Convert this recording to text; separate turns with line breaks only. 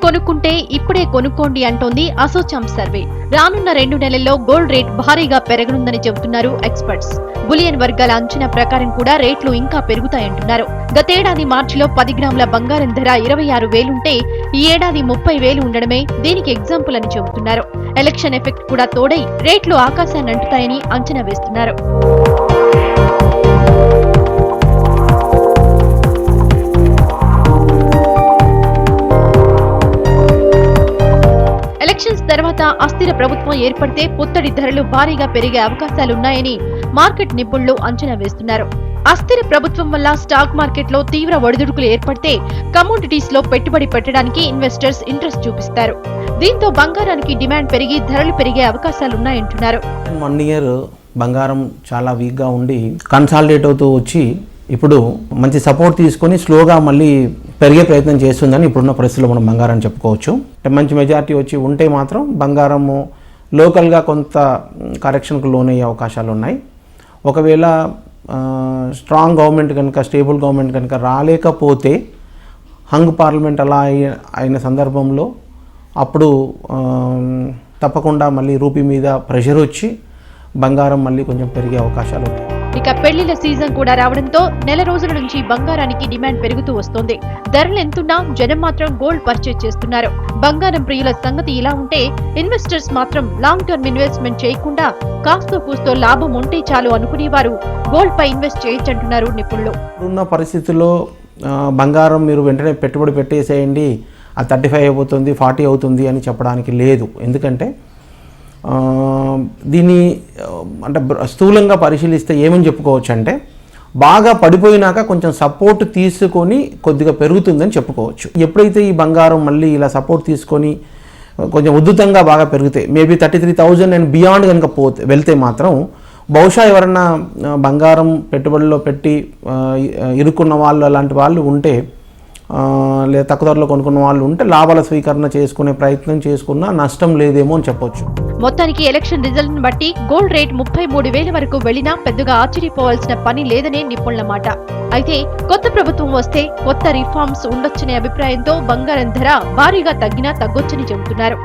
కొనుక్కుంటే ఇప్పుడే కొనుక్కోండి అంటోంది అసోచామ్ సర్వే. రానున్న 2 నెలల్లో గోల్డ్ రేట్ భారీగా పెరగనుందని చెబుతున్నారు ఎక్స్పర్ట్స్. బులియన్ వర్గాల అంచనా ప్రకారం కూడా రేట్లు ఇంకా పెరుగుతాయంటున్నారు. గతేడాది మార్చిలో 10 గ్రాముల బంగారం ధర 26,000 ఉంటే ఈ ఏడాది 30,000 ఉండడమే దీనికి ఎగ్జాంపుల్ అని చెబుతున్నారు. ఎలక్షన్ ఎఫెక్ట్ కూడా తోడై రేట్లు ఆకాశాన్ని అంటుతాయని అంచనా వేస్తున్నారు. ఎలక్షన్స్ తర్వాత అస్థిర ప్రభుత్వం ఏర్పడితే పుత్తడి ధరలు భారీగా పెరిగే అవకాశాలున్నాయని మార్కెట్ నిపుణులు అంచనా వేస్తున్నారు. అస్థిర ప్రభుత్వం వల్ల స్టాక్ మార్కెట్ లో తీవ్ర ఒడిదుడుకులు ఏర్పడితే కమోడిటీస్ లో పెట్టుబడి పెట్టడానికి ఇన్వెస్టర్స్ ఇంట్రెస్ట్ చూపిస్తారు. దీంతో బంగారానికి డిమాండ్ పెరిగి ధరలు పెరిగే అవకాశాలున్నాయంటున్నారు.
1 ఇయర్ బంగారం చాలా వీక్ గా ఉండి కన్సాలిడేట్ అవుతూ వచ్చి ఇప్పుడు మంచి సపోర్ట్ తీసుకొని స్లోగా మళ్ళీ పెరిగే ప్రయత్నం చేస్తుందని ఇప్పుడున్న పరిస్థితుల్లో మనం బంగారం చెప్పుకోవచ్చు. మంచి మెజారిటీ వచ్చి ఉంటే మాత్రం బంగారము లోకల్గా కొంత కరెక్షన్కు లోనయ్యే అవకాశాలు ఉన్నాయి. ఒకవేళ స్ట్రాంగ్ గవర్నమెంట్ కనుక, స్టేబుల్ గవర్నమెంట్ కనుక రాలేకపోతే హంగ్ పార్లమెంట్ అలా అయిన సందర్భంలో అప్పుడు తప్పకుండా మళ్ళీ రూపీ మీద ప్రెషర్ వచ్చి బంగారం మళ్ళీ కొంచెం పెరిగే అవకాశాలు ఉన్నాయి.
ఇక పెళ్లిళ్ల సీజన్ కూడా రావడంతో నెల రోజుల నుంచి బంగారానికి డిమాండ్ పెరుగుతూ వస్తోంది. ధరలు ఎంతున్నా జనం మాత్రం గోల్డ్ పర్చేజ్ చేస్తున్నారు. బంగారం ప్రియుల సంగతి ఇలా ఉంటే ఇన్వెస్టర్స్ మాత్రం లాంగ్ టర్మ్ ఇన్వెస్ట్మెంట్ చేయకుండా కాస్తో కూస్తో లాభం ఉంటే చాలు అనుకునేవారు గోల్డ్ పై ఇన్వెస్ట్ చేయొచ్చంటున్నారు నిపుణులు.
ఉన్న పరిస్థితుల్లో బంగారం మీరు వెంటనే పెట్టుబడి పెట్టేసేయండి, అది 35 అయిపోతుంది, 40 అవుతుంది అని చెప్పడానికి లేదు. ఎందుకంటే దీన్ని అంటే స్థూలంగా పరిశీలిస్తే ఏమని చెప్పుకోవచ్చు అంటే బాగా పడిపోయినాక కొంచెం సపోర్ట్ తీసుకొని కొద్దిగా పెరుగుతుందని చెప్పుకోవచ్చు. ఎప్పుడైతే ఈ బంగారం మళ్ళీ ఇలా సపోర్ట్ తీసుకొని కొంచెం ఉద్ధృతంగా బాగా పెరిగితే మేబీ 33,000 అండ్ బియాండ్ కనుక వెళ్తే మాత్రం బహుశా ఎవరన్నా బంగారం పెట్టుబడిలో పెట్టి ఇరుక్కున్న వాళ్ళు అలాంటి వాళ్ళు ఉంటే లేదా తక్కువ ధరలో కొనుక్కున్న వాళ్ళు ఉంటే లాభాల స్వీకరణ చేసుకునే ప్రయత్నం చేసుకున్నా నష్టం లేదేమో అని చెప్పొచ్చు.
మొత్తానికి ఎలక్షన్ రిజల్ట్ ను బట్టి గోల్డ్ రేట్ 33,000 వరకు వెళ్లినా పెద్దగా ఆశ్చర్యపోవాల్సిన పని లేదనే నిపుణుల మాట. అయితే కొత్త ప్రభుత్వం వస్తే కొత్త రిఫార్మ్స్ ఉండొచ్చనే అభిప్రాయంతో బంగారం ధర భారీగా తగ్గినా తగ్గొచ్చని చెబుతున్నారు.